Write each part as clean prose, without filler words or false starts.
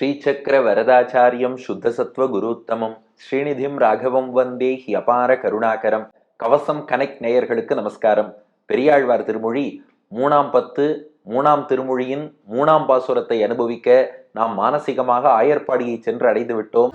ஸ்ரீசக்கர வரதாச்சாரியம் சுத்தசத்வ குருத்தமம் ஸ்ரீநிதிம் ராகவம் வந்தே he அபார கருணாகரம். கவசம் connect நேயர்களுக்கு நமஸ்காரம். பெரியாழ்வார் திருமொழி 3 மூணாம் திருமொழியின் 3ஆம் பாசுரத்தை அனுபவிக்க நாம் மானசீகமாக ஆயர்பாடியை சென்று அடைந்து விட்டோம்.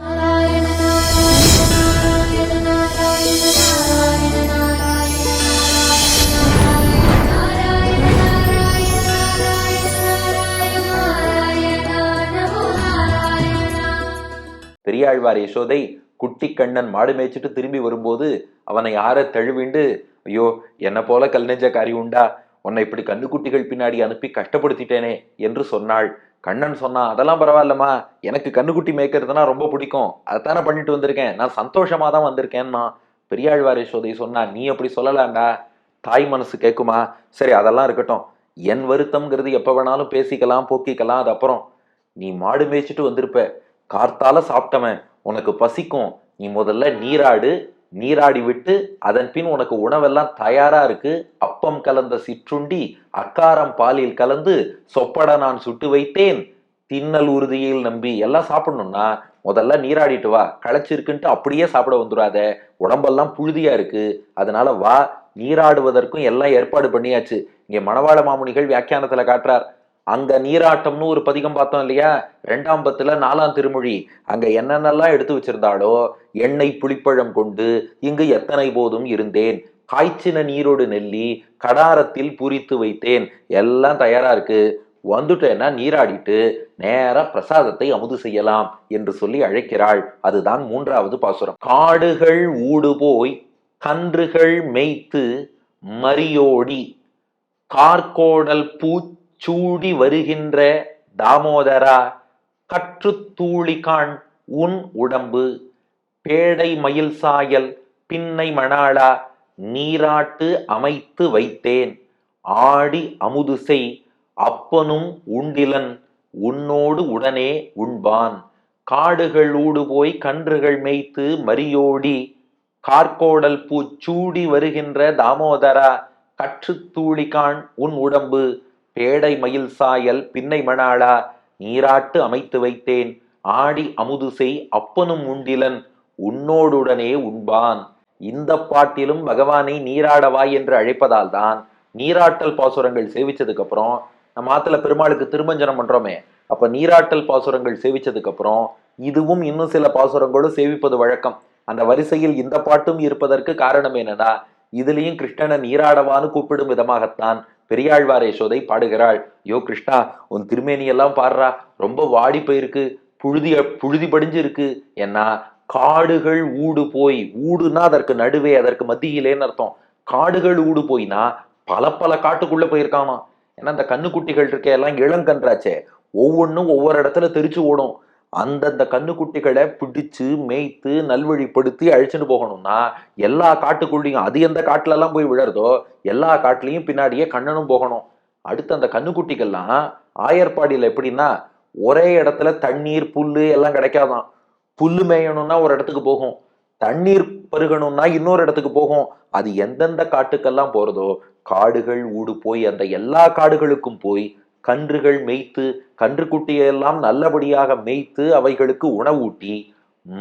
பெரியாழ்வார் யசோதை குட்டி கண்ணன் மாடு மேய்ச்சிட்டு திரும்பி வரும்போது அவனை யார தழுவிண்டு, ஐயோ என்ன போல கல் நெஞ்ச காரி உண்டா, உன்னை இப்படி கண்ணுக்குட்டிகள் பின்னாடி அனுப்பி கஷ்டப்படுத்திட்டேனே என்று சொன்னாள். கண்ணன் சொன்னான், அதெல்லாம் பரவாயில்லம்மா, எனக்கு கண்ணுக்குட்டி மேய்க்கிறதுனா ரொம்ப பிடிக்கும், அதைத்தானே பண்ணிட்டு வந்திருக்கேன், நான் சந்தோஷமா தான் வந்திருக்கேன்னா. பெரியாழ்வார் யசோதை சொன்னா, நீ அப்படி சொல்லலாம்டா, தாய் மனசு கேட்குமா? சரி அதெல்லாம் இருக்கட்டும், என் வருத்தம்ங்கிறது எப்ப வேணாலும் பேசிக்கலாம் போக்கிக்கலாம், அது அப்புறம். நீ மாடு மேய்ச்சிட்டு வந்திருப்ப, கார்த்தால சாப்பிட்டவன், உனக்கு பசிக்கும், நீ முதல்ல நீராடு, நீராடி விட்டு அதன் பின் உனக்கு உணவெல்லாம் தயாரா இருக்கு, அப்பம் கலந்த சிற்றுண்டி அக்காரம் பாலில் கலந்து சொப்பட நான் சுட்டு வைத்தேன், தின்னல் உறுதியில் நம்பி எல்லாம் சாப்பிடணும்னா முதல்ல நீராடிட்டு வா, களைச்சிருக்குன்ட்டு அப்படியே சாப்பிட வந்துடாத, உடம்பெல்லாம் புழுதியா இருக்கு, அதனால வா, நீராடுவதற்கும் எல்லாம் ஏற்பாடு பண்ணியாச்சு. இங்க மணவாள மாமுனிகள் வியாக்கியானத்துல காட்டுறார், அங்க நீராட்டம்னு ஒரு பதிகம் பார்த்தோம் இல்லையா, 2ஆம் பத்துல 4ஆம் திருமொழி, அங்க என்னென்னலாம் எடுத்து வச்சிருந்தாலோ, எண்ணெய் புளிப்பழம் கொண்டு இங்கு எத்தனை போதும் இருந்தேன், காய்ச்சின நீரோடு நெல்லி கடாரத்தில் பூரித்து வைத்தேன், எல்லாம் தயாரா இருக்கு, வந்துட்டேன்னா நீராடிட்டு நேரா பிரசாதத்தை அமுது செய்யலாம் என்று சொல்லி அழைக்கிறாள். அதுதான் 3ஆவது பாசுரம். காடுகள் ஊடு போய் கன்றுகள் மேய்த்து மரியோடி கார்கோடல் பூச்சூடி வருகின்ற தாமோதரா, கற்று தூளிகான் உன் உடம்பு, பேடை மயில் சாயல் பின்னை மணாளா, நீராட்டு அமைத்து வைத்தேன், ஆடி அமுதுசை அப்பனும் உண்டிலன், உன்னோடு உடனே உண்பான், காடுகள் ஊடு போய் கன்றுகள் மேய்த்து மரியோடி கார்கோடல் பூச்சூடி வருகின்ற தாமோதரா, கற்று தூளிகான் உன் உடம்பு, பேடை மயில் சாயல் பின்னை மணாளா, நீராட்டு அமைத்து வைத்தேன், ஆடி அமுதுசை அப்பனும் உண்டிலன், உன்னோடுடனே உண்பான். இந்த பாட்டிலும் பகவானை நீராடவாய் என்று அழைப்பதால் தான் நீராட்டல் பாசுரங்கள் சேவிச்சதுக்கு அப்புறம் நம்ம ஆத்துல பெருமாளுக்கு திருமஞ்சனம் பண்றோமே, அப்ப நீராட்டல் பாசுரங்கள் சேவிச்சதுக்கு அப்புறம் இதுவும் இன்னும் சில பாசுரங்களும் சேவிப்பது வழக்கம். அந்த வரிசையில் இந்த பாட்டும் இருப்பதற்கு காரணம் என்னன்னா, இதுலயும் கிருஷ்ணனை நீராடவான்னு கூப்பிடும் விதமாகத்தான் பெரியாழ்வார் யசோதை பாடுகிறாள். யோ கிருஷ்ணா, உன் திருமேனியெல்லாம் பாடுறா, ரொம்ப வாடி போயிருக்கு, புழுதி படிஞ்சு இருக்கு, ஏன்னா காடுகள் ஊடு போய், ஊடுனா அதற்கு நடுவே அதற்கு மத்தியிலேன்னு அர்த்தம், காடுகள் ஊடு போய்னா பல பல காட்டுக்குள்ள போயிருக்காமா. ஏன்னா அந்த கண்ணுக்குட்டிகள் இருக்க எல்லாம் இளங்கன்றாச்சே, ஒவ்வொன்றும் ஒவ்வொரு இடத்துல தெரிச்சு ஓடும், அந்தந்த கண்ணுக்குட்டிகளை பிடிச்சு மேய்த்து நல்வழிப்படுத்தி அழிச்சுட்டு போகணும்னா எல்லா காட்டுக்குள்ளையும், அது எந்த காட்டுல எல்லாம் போய் விழறதோ எல்லா காட்டுலையும் பின்னாடியே கண்ணனும் போகணும். அடுத்து அந்த கண்ணுக்குட்டிகள்லாம் ஆயர்பாடியில எப்படின்னா, ஒரே இடத்துல தண்ணீர் புல்லு எல்லாம் கிடைக்காதான், புல்லு மேயணும்னா ஒரு இடத்துக்கு போகும், தண்ணீர் பருகணும்னா இன்னொரு இடத்துக்கு போகும், அது எந்தெந்த காட்டுக்கெல்லாம் போறதோ காடுகள் ஊடு போய் அந்த எல்லா காடுகளுக்கும் போய் கன்றுகள் மேய்த்து, கன்றுக்குட்டியெல்லாம் நல்லபடியாக மேய்த்து அவைகளுக்கு உணவூட்டி,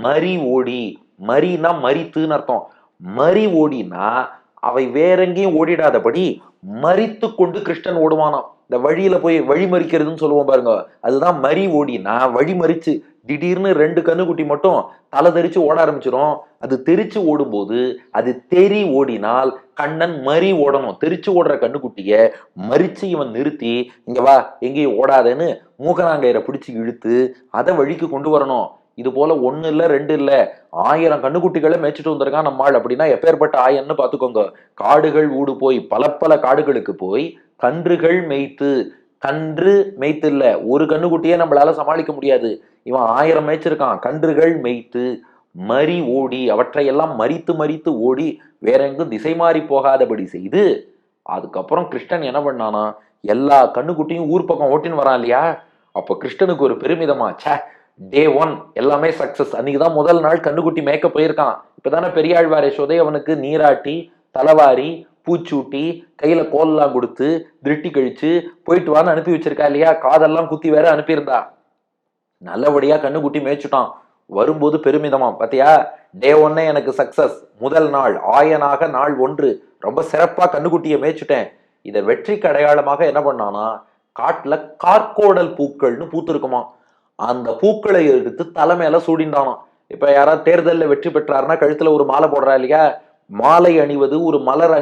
மரி ஓடி, மரினா மரித்துன்னு அர்த்தம், மரி ஓடினா அவை வேற எங்கேயும் ஓடிடாதபடி மரித்து கொண்டு கிருஷ்ணன் ஓடுவானாம். இந்த வழியில போய் வழி மறிக்கிறதுன்னு சொல்லுவோம் பாருங்க, அதுதான் மரி ஓடினா வழி மறிச்சு, திடீர்னு 2 கண்ணுக்குட்டி மட்டும் தலை தெரிச்சு ஓட ஆரம்பிச்சிடும். அது தெரிச்சு ஓடும்போது அது தெரி ஓடினால் கண்ணன் மறி ஓடணும், தெரிச்சு ஓடுற கண்ணுக்குட்டிய மறிச்சு இவன் நிறுத்தி, இங்க வா எங்கேயும் ஓடாதேன்னு மூக்கனாங்கயிற பிடிச்சு இழுத்து அதை வழிக்கு கொண்டு வரணும். இது போல 1 இல்ல 2 இல்ல 1000 கண்ணுக்குட்டிகளை மேய்ச்சிட்டு வந்திருக்கான் நம்மாள். அப்படின்னா எப்பேற்பட்ட ஆயன்னு பாத்துக்கோங்க. காடுகள் ஊடு போய், பல பல காடுகளுக்கு போய் கன்றுகள் மேய்த்து, கன்று மேய்த்து இல்ல, ஒரு கண்ணுக்குட்டியே நம்மளால சமாளிக்க முடியாது, இவன் 1000 மேய்ச்சிருக்கான், கன்றுகள் மேய்த்து மறி ஓடி, அவற்றையெல்லாம் மறித்து மறித்து ஓடி வேற எங்கும் திசை மாறி போகாதபடி செய்து, அதுக்கப்புறம் கிருஷ்ணன் என்ன பண்ணானா, எல்லா கண்ணுக்குட்டியும் ஊர் பக்கம் ஓட்டின்னு வரான் இல்லையா, அப்ப கிருஷ்ணனுக்கு ஒரு பெருமிதமா, டே 1 எல்லாமே சக்சஸ், அன்னைக்குதான் முதல் நாள் கண்ணுக்குட்டி மேய்க்க போயிருக்கான். இப்பதானே பெரியாழ்வார் யசோதை அவனுக்கு நீராட்டி தலைவாரி பூச்சூட்டி கையில கோல்லாம் கொடுத்து திருட்டி கழிச்சு போயிட்டு வான்னு அனுப்பி வச்சிருக்கா இல்லையா, காதெல்லாம் குத்தி வேற அனுப்பியிருந்தா. நல்லபடியா கண்ணுக்குட்டி மேய்ச்சுட்டான். வரும்போது பெருமிதமா, பாத்தியா, டே ஒன்னே எனக்கு சக்சஸ், முதல் நாள் ஆயனாக நாள் 1 ரொம்ப சிறப்பா கண்ணுக்குட்டியை மேய்ச்சுட்டேன். இதை வெற்றிக்கு அடையாளமாக என்ன பண்ணானா, காட்டுல கார்கோடல் பூக்கள்னு பூத்திருக்குமா, அந்த பூக்களை எடுத்து தலைமையில சூடிண்டானாம். இப்ப யாராவது தேர்தலில் வெற்றி பெற்றாருன்னா கழுத்துல ஒரு மாலை போடுறா இல்லையா, மாலை அணிவது, ஒரு மலர்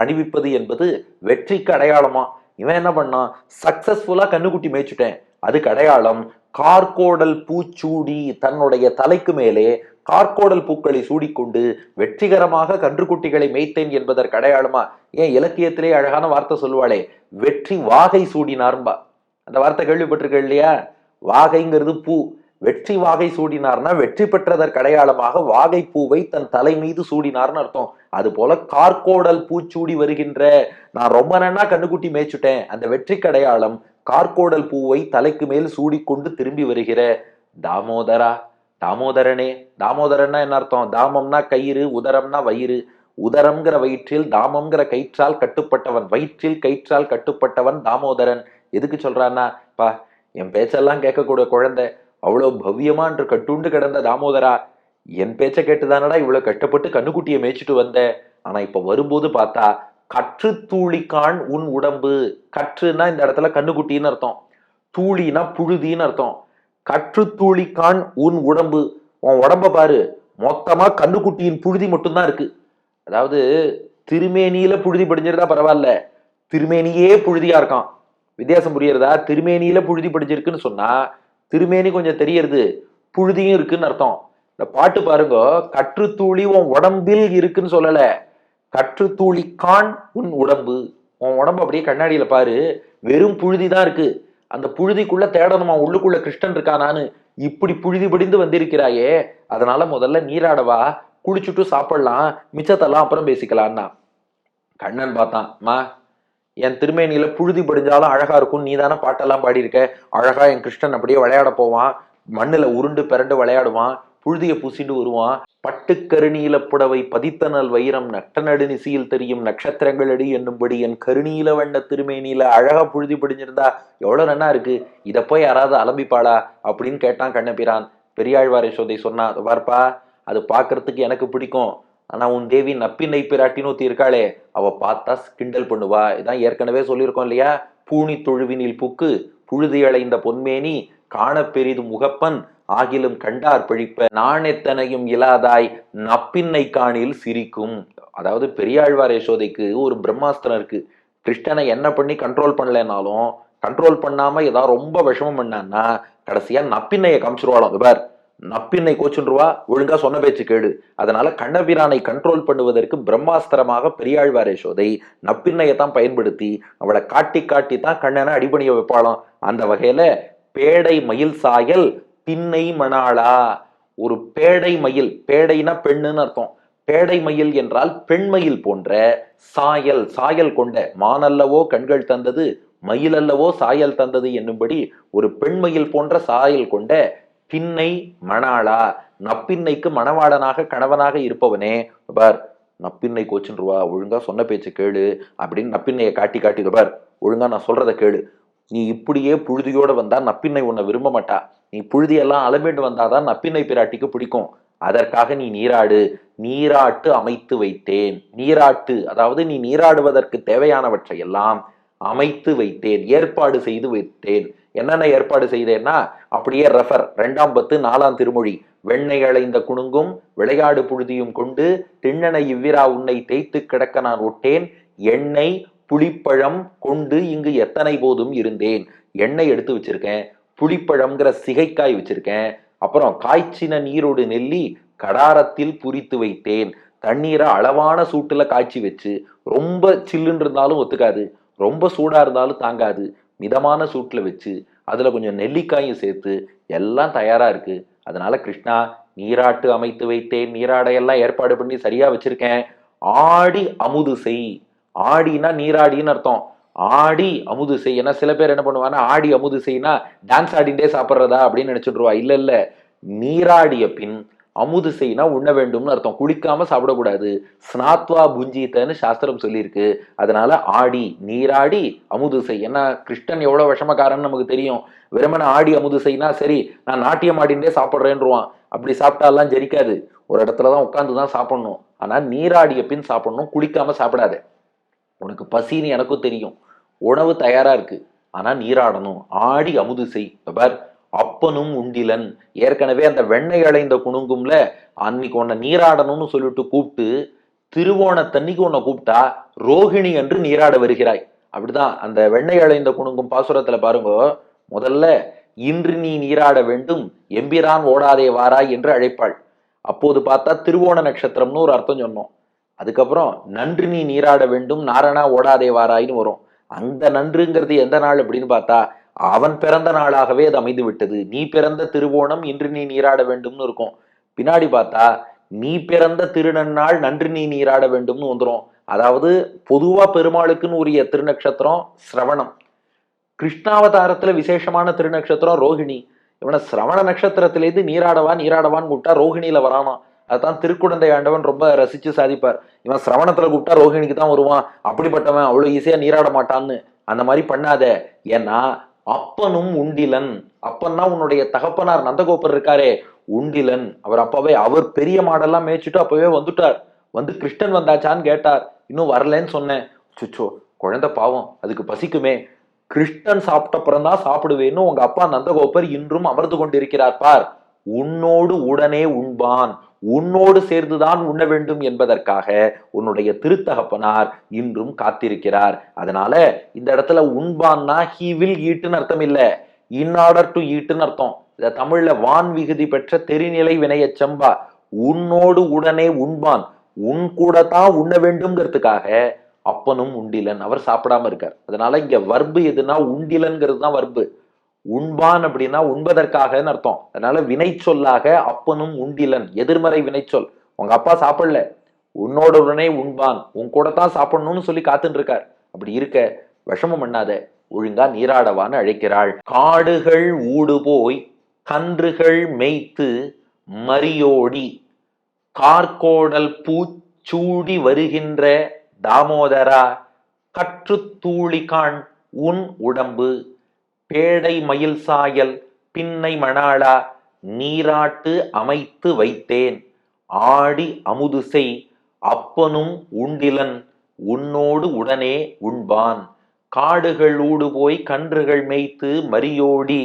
அணிவிப்பது என்பது வெற்றிக்கு அடையாளமா. இவன் என்ன பண்ணான், சக்சஸ்ஃபுல்லா கண்ணுக்குட்டி மேய்ச்சுட்டேன், அதுக்கு அடையாளம் கார்கோடல் பூச்சூடி, தன்னுடைய தலைக்கு மேலே கார்கோடல் பூக்களை சூடிக்கொண்டு வெற்றிகரமாக கன்றுக்குட்டிகளை மேய்த்தேன் என்பதற்கு அடையாளமா. ஏன் இலக்கியத்திலே அழகான வார்த்தை சொல்லுவாளே, வெற்றி வாகை சூடினார்பா. அந்த வார்த்தை கேள்விப்பட்டிருக்க இல்லையா? வாகைங்கிறது பூ, வெற்றி வாகை சூடினார்னா வெற்றி பெற்றதற்கு அடையாளமாக வாகை பூவை தன் தலை மீது சூடினார்னு அர்த்தம். அது போல கார்கோடல் பூச்சூடி வருகின்ற, நான் ரொம்ப நன்னா கண்ணுக்குட்டி மேய்ச்சுட்டேன், அந்த வெற்றிக்கு அடையாளம் கார்கோடல் பூவை தலைக்கு மேல் சூடிக்கொண்டு திரும்பி வருகிற தாமோதரா, தாமோதரனே. தாமோதரன்னா என்ன அர்த்தம்? தாமம்னா கயிறு, உதரம்னா வயிறு. உதரம்ங்கிற வயிற்றில், தாமம்ங்கிற கயிற்றால் கட்டுப்பட்டவன், வயிற்றில் கயிற்றால் கட்டுப்பட்டவன் தாமோதரன். எதுக்கு சொல்றான்னா, பா, என் பேச்செல்லாம் கேட்கக்கூடிய குழந்தை, அவ்வளவு பவ்யமா என்று கட்டுண்டு கிடந்த தாமோதரா, என் பேச்ச கேட்டுதானடா இவ்வளவு கஷ்டப்பட்டு கண்ணுக்குட்டியை மேய்ச்சிட்டு வந்த. ஆனா இப்ப வரும்போது பார்த்தா கற்று தூளிக்கான் உன் உடம்பு. கற்றுனா இந்த இடத்துல கண்ணுக்குட்டின்னு அர்த்தம், தூளினா புழுதின்னு அர்த்தம். கற்று தூளிக்கான் உன் உடம்பு, உன் உடம்ப பாரு, மொத்தமா கண்ணுக்குட்டியின் புழுதி மட்டும்தான் இருக்கு. அதாவது திருமேனியில புழுதி படிஞ்சிருந்தா பரவாயில்ல, திருமேனியே புழுதியா இருக்கான். வித்தியாசம் புரியுறதா? திருமேனியில புழுதி படிஞ்சிருக்குன்னு சொன்னா திருமேனி கொஞ்சம் தெரியறது, புழுதியும் இருக்குன்னு அர்த்தம். இந்த பாட்டு பாருங்க, கற்று தூளி உன் உடம்பில் இருக்குன்னு சொல்லல, கற்று தூளி கான் உன் உடம்பு. உன் உடம்பு அப்படியே கண்ணாடியில பாரு, வெறும் புழுதி தான் இருக்கு. அந்த புழுதிக்குள்ள தேடணுமா உள்ளுக்குள்ள கிருஷ்ணன் இருக்கானான்னு. இப்படி புழுதி படிந்து வந்திருக்கிறாயே, அதனால முதல்ல நீராடவா, குளிச்சுட்டு சாப்பிடலாம், மிச்சத்தெல்லாம் அப்புறம் பேசிக்கலான்னா. கண்ணன் பார்த்தான், மா, என் திருமேனியில புழுதி படிஞ்சாலும் அழகா இருக்கும், நீ தானே பாட்டெல்லாம் பாடியிருக்க, அழகா என் கிருஷ்ணன் அப்படியே விளையாட போவான், மண்ணுல உருண்டு பிறண்டு விளையாடுவான், புழுதிய பூசிட்டு வருவான், பட்டு கருநீல புடவை பதித்தனல் வைரம் நட்ட நடுநிசியில் தெரியும் நட்சத்திரங்கள் அடி என்னும்படி என் கருநீல வண்ண திருமேனியில அழகா புழுதி படிஞ்சிருந்தா எவ்வளவு நன்னா இருக்கு, இத போய் யாராவது அலம்பிப்பாளா அப்படின்னு கேட்டான் கண்ணபிரான். பெரியாழ்வார் யசோதை சொன்னா, பார்ப்பா, அது பாக்குறதுக்கு எனக்கு பிடிக்கும், ஆனா உன் தேவி நப்பின்னை பிராட்டின்னு ஒருத்தி இருக்காளே, அவ பார்த்தா கிண்டல் பண்ணுவா. இதான் ஏற்கனவே சொல்லியிருக்கோம் இல்லையா, பூனி தொழுவினில் புக்கு புழுதி அடைந்த பொன்மேனி காண பெரிது முகப்பன் ஆகிலும் கண்டார் பழிப்ப நான் எத்தனையும் இலாதாய் நப்பின்னை காணில் சிரிக்கும். அதாவது பெரியாழ்வார் யசோதைக்கு ஒரு பிரம்மாஸ்திரம் இருக்கு. கிருஷ்ணனை என்ன பண்ணி கண்ட்ரோல் பண்ணலனாலும், கண்ட்ரோல் பண்ணாம ஏதாவது ரொம்ப விஷமம் பண்ணான்னா கடைசியா நப்பின்னையை காமிச்சிருவாளாம். பார், நப்பின்னை கோச்சுருவா, ஒழுங்கா சொன்ன பேச்சு கேடு. அதனால கண்ணபிரானை கண்ட்ரோல் பண்ணுவதற்கு பிரம்மாஸ்திரமாக பெரியாழ்வார் யசோதை நப்பின்னையை தான் பயன்படுத்தி அவளை காட்டி காட்டி தான் கண்ணனை அடிபணிய வைப்பாளாம். அந்த வகையில பேடை மயில் சாயல் பின்னை மணாளா, ஒரு பேடை மயில், பேடைனா பெண்ணுன்னு அர்த்தம், பேடை மயில் என்றால் பெண்மயில் போன்ற சாயல், சாயல் கொண்ட, மானல்லவோ கண்கள் தந்தது மயிலல்லவோ சாயல் தந்தது என்னும்படி ஒரு பெண்மயில் போன்ற சாயல் கொண்ட பின்னை மணாளா, நப்பின்னைக்கு மணவாளனாக கணவனாக இருப்பவனே. பார், நப்பின்னை கோச்சுருவா, ஒழுங்கா சொன்ன பேச்சு கேளு அப்படின்னு நப்பின்னையை காட்டி காட்டி, பார், ஒழுங்கா நான் சொல்றத கேளு, நீ இப்படியே புழுதியோட வந்தா நப்பின்னை உன்னை விரும்ப மாட்டா, நீ புழுதியெல்லாம் அலம்பிட்டு வந்தாதான் நப்பின்னை பிராட்டிக்கு பிடிக்கும், அதற்காக நீ நீராடு, நீராட்டு அமைத்து வைத்தேன். நீராட்டு அதாவது நீ நீராடுவதற்கு தேவையானவற்றை எல்லாம் அமைத்து வைத்தேன், ஏற்பாடு செய்து வைத்தேன். என்னென்ன ஏற்பாடு செய்தேன்னா, அப்படியே ரெஃபர் 2ஆம் பத்து 4ஆம் திருமொழி, வெண்ணெய் அளைந்த குணுங்கும் விளையாடு புழுதியும் கொண்டு திண்ணனை இவ்விரா உன்னை தேய்த்து கிடக்க நான் ஒட்டேன், எண்ணெய் புளிப்பழம் கொண்டு இங்கு எத்தனை போதும் இருந்தேன். எண்ணெய் எடுத்து வச்சிருக்கேன், புளிப்பழம்ங்கிற சிகைக்காய் வச்சிருக்கேன், அப்புறம் காய்ச்சின நீரோடு நெல்லி கடாரத்தில் புரித்து வைத்தேன். தண்ணீரை அளவான சூட்டுல காய்ச்சி வச்சு, ரொம்ப சில்லுன்னு இருந்தாலும் ஒத்துக்காது, ரொம்ப சூடா இருந்தாலும் தாங்காது, மிதமான சூட்டுல வச்சு அதுல கொஞ்சம் நெல்லிக்காயும் சேர்த்து எல்லாம் தயாரா இருக்கு. அதனால கிருஷ்ணா, நீராட்டு அமைத்து வைத்தேன், நீராடையெல்லாம் ஏற்பாடு பண்ணி சரியா வச்சிருக்கேன். ஆடி அமுது செய், ஆடினா நீராடின்னு அர்த்தம், ஆடி அமுது செய். ஏன்னா சில பேர் என்ன பண்ணுவாங்கன்னா, ஆடி அமுது செய்யினா டான்ஸ் ஆடிண்டே சாப்பிட்றதா அப்படின்னு நினைச்சுடுவா. இல்ல இல்ல, நீராடிய பின் அமுது செய்யினா உண்ண வேண்டும்னு அர்த்தம். குளிக்காம சாப்பிடக்கூடாது. ஸ்நாத்வா புஞ்சித்தன்னு சாஸ்திரம் சொல்லியிருக்கு. அதனால ஆடி நீராடி அமுது செய். ஏன்னா கிருஷ்ணன் எவ்வளவு விஷமக்காரன்னு நமக்கு தெரியும். வெறுமன ஆடி அமுது செய்யினா சரி நான் நாட்டியம் ஆடிண்டே சாப்பிட்றேன்ருவான். அப்படி சாப்பிட்டாலாம் ஜெரிக்காது. ஒரு இடத்துலதான் உட்காந்துதான் சாப்பிடணும். ஆனா நீராடிய பின் சாப்பிடணும், குளிக்காம சாப்பிடாத. உனக்கு பசின்னு எனக்கும் தெரியும், உணவு தயாரா இருக்கு, ஆனா நீராடணும், ஆடி அமுது செய். பார், அப்பனும் உண்டிலன். ஏற்கனவே அந்த வெண்ணெய் அடைந்த குணுங்கும்ல அன்னைக்கு உன்னை நீராடணும்னு சொல்லிட்டு கூப்பிட்டு திருவோணத்தன்னைக்கு உன்னை கூப்பிட்டா ரோகிணி என்று நீராட வருகிறாய். அப்படிதான் அந்த வெண்ணெய் அடைந்த குணுங்கும் பாசுரத்துல பாருங்க, முதல்ல இன்று நீ நீராட வேண்டும் எம்பிரான் ஓடாதே வாராய் என்று அழைப்பாள். அப்போது பார்த்தா திருவோண நட்சத்திரம்னு ஒரு அர்த்தம் சொன்னோம். அதுக்கப்புறம் நன்று நீ நீராட வேண்டும் நாரணா ஓடாதே வாராயின்னு வரும். அந்த நன்றுங்கிறது எந்த நாள் அப்படின்னு பார்த்தா அவன் பிறந்த நாளாகவே அது அமைந்து விட்டது. நீ பிறந்த திருவோணம் இன்று நீ நீராட வேண்டும்னு இருக்கும். பின்னாடி பார்த்தா நீ பிறந்த திருநன்னாள் நன்று நீ நீராட வேண்டும்னு வந்துடும். அதாவது பொதுவா பெருமாளுக்குன்னு உரிய திருநக்ஷத்திரம் சிரவணம். கிருஷ்ணாவதாரத்துல விசேஷமான திருநக்ஷத்திரம் ரோஹிணி. இவனை சிரவண நட்சத்திரத்திலேருந்து நீராடவான்னு கூப்பிட்டா ரோஹிணியில வரானாம். அதான் திருக்குடந்தை ஆண்டவன் ரொம்ப ரசிச்சு சாதிப்பார். இவன் சிரவணத்துல கூப்பிட்டா ரோஹிணிக்கு தான் வருவான், அப்படிப்பட்டவன் அவ்வளவு ஈஸியா நீராட மாட்டான்னு. அந்த மாதிரி பண்ணாத. ஏன்னா அப்பனும் உண்டிலன். அப்பன்னா உன்னுடைய தகப்பனார் நந்தகோபர் இருக்காரே, உண்டிலன். அவர் அப்பவே அவர் பெரிய மாடெல்லாம் மேய்ச்சிட்டு அப்பவே வந்துட்டார். வந்து கிருஷ்ணன் வந்தாச்சான்னு கேட்டார். இன்னும் வரலன்னு சொன்னேன். சுச்சோ, குழந்தை பாவம், அதுக்கு பசிக்குமே, கிருஷ்ணன் சாப்பிட்ட அப்புறம்தான் சாப்பிடுவேன்னு உங்க அப்பா நந்தகோபர் இன்றும் அமர்ந்து கொண்டிருக்கிறார் பார். உன்னோடு உடனே உண்பான், உன்னோடு சேர்ந்துதான் உண்ண வேண்டும் என்பதற்காக உன்னுடைய திருத்தகப்பனார் இன்றும் காத்திருக்கிறார். அதனால இந்த இடத்துல உண்பான்னா ஹி வில் ஈட்டுன்னு அர்த்தம் இல்ல, இன் ஆர்டர் டு ஈட்டுன்னு அர்த்தம். இத தமிழ்ல வான் விகுதி பெற்ற தெரிநிலை வினைய செம்பா. உன்னோடு உடனே உண்பான், உன் கூட தான் உண்ண வேண்டும்ங்கிறதுக்காக அப்பனும் உண்டிலன், அவர் சாப்பிடாம இருக்கார். அதனால இங்க வர்பு எதுனா உண்டிலன்கிறது தான் வர்பு. உண்பான் அப்படின்னா உண்பதற்காகன்னு அர்த்தம். அதனால வினை சொல்லாக அப்பனும் உண்டிலன், எதிர்மறை வினைச்சொல். உங்க அப்பா சாப்பிடல, உன்னோட உடனே உண்பான், உன் கூட தான் சாப்பிடணும்னு சொல்லி காத்துட்டு இருக்கார். அப்படி இருக்க விஷமம் பண்ணாத, ஒழுங்கா நீராடவான்னு அழைக்கிறாள். காடுகள் ஊடு போய் கன்றுகள் மேய்த்து மரியோடி கார்கோடல் பூச்சூடி வருகின்ற தாமோதரா கற்று தூளிகான் உன் உடம்பு பேடை மயில் சாயல் பின்னை மணாளா நீராட்டு அமைத்து வைத்தேன் ஆடி அமுது செய் அப்பனும் உண்டிலன் உன்னோடு உடனே உண்பான். காடுகள் ஊடு போய் கன்றுகள் மேய்த்து மரியோடி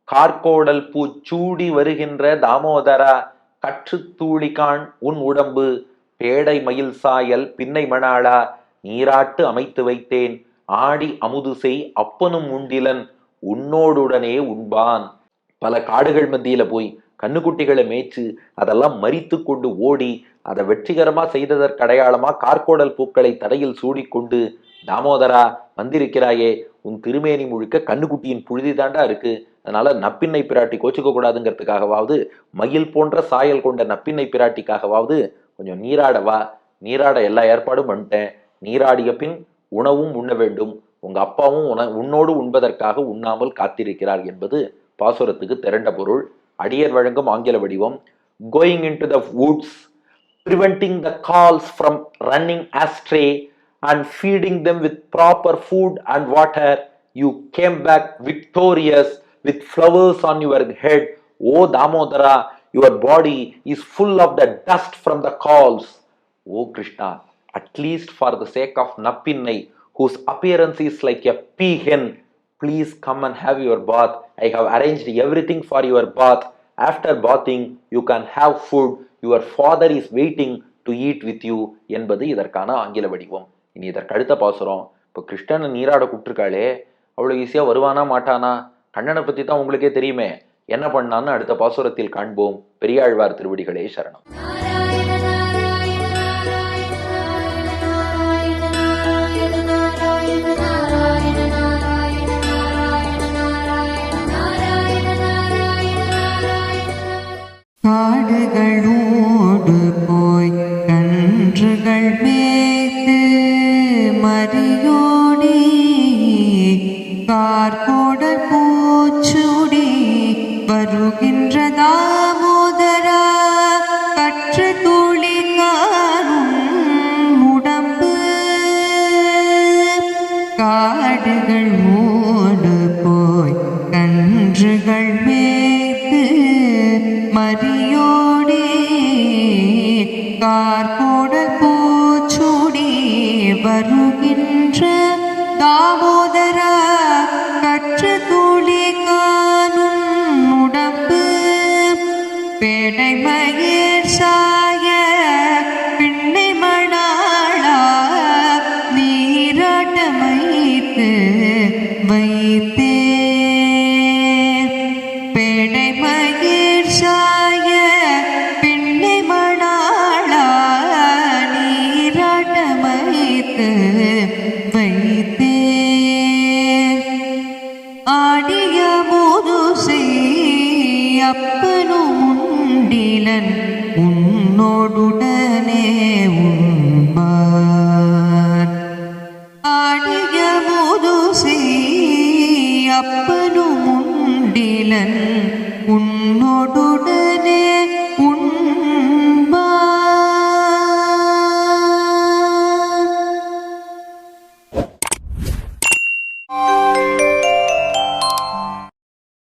கார்கோடல் பூச்சூடி வருகின்ற தாமோதரா கற்று தூளிகான் உன் உடம்பு பேடை மயில் சாயல் பின்னை மணாளா நீராட்டு அமைத்து வைத்தேன் ஆடி அமுது செய் அப்பனும் உண்டிலன் உன்னோடுடனே உண்பான். பல காடுகள் மத்தியில போய் கண்ணுக்குட்டிகளை மேய்ச்சு அதெல்லாம் மரித்து கொண்டு ஓடி அதை வெற்றிகரமா செய்ததற்கு அடையாளமா கார்கோடல் பூக்களை தடையில் சூடிக்கொண்டு தாமோதரா வந்திருக்கிறாயே, உன் திருமேனி முழுக்க கண்ணுக்குட்டியின் புழுதி தாண்டா இருக்கு. அதனால நப்பின்னை பிராட்டி கோச்சுக்க கூடாதுங்கிறதுக்காகவாவது, மயில் போன்ற சாயல் கொண்ட நப்பின்னை பிராட்டிக்காகவாவது கொஞ்சம் நீராடவா. நீராட எல்லா ஏற்பாடும் பண்ணிட்டேன். நீராடிய பின் உணவும் உண்ண வேண்டும். உங்க அப்பாவும் உன்னோடு உண்பதற்காக உண்ணாமல் காத்திருக்கிறார் என்பது பாசுரத்துக்கு திரண்ட பொருள். அடியர் வழங்கும் ஆங்கில வடிவம். Going in to the Woods, preventing the calls from running astray and feeding them with proper food and water, you came back victorious with flowers on your head. O Damodara, your body is full of the dust from the calls. O Krishna, at least for the sake of Nappinai, whose appearance is like a peahen, please come and have your bath. I have arranged everything for your bath. After bathing, you can have food. Your father is waiting to eat with you என்பது இதற்கான ஆங்கில வடிவம். இனி இதற்கு அடுத்த பாசுரம். இப்போ கிருஷ்ணனை நீராட கூப்பிட்டுருக்காளே, அவ்வளோ ஈஸியாக வருவானா மாட்டானா? கண்ணனை பற்றி தான் உங்களுக்கே தெரியுமே. என்ன பண்ணான்னு அடுத்த பாசுரத்தில் காண்போம். பெரியாழ்வார் திருவடிகளே சரணம். காடுகளோடு போய் கன்றுகள் மேய்த்து மரியோடி கார்கோடல் பூச்சூடி வருகின்ற தாமோதரா கற்று துளி காணும் உடம்பு காடுகள் மூடு போய் கன்றுகள் மேய்த்து மரியோடே கார்கோடல் பூச்சூடி வருகின்ற தாமோதரா கற்று துளி காணும் உடம்பு பேடை மயிர் சாய பிள்ளை மணாளா நீராட்டமைத்து வைத்தே பேடை மயிர் சாய பிள்ளை மணாளா நீராட்டமைத்து வைத்தே ஆடிய முதுசை அப்பனும் உண்டிலன் உன்னோடுடனே உண்பான் ஆடிய முதுசை அப்பனும் உண்டிலன் உன்னோடு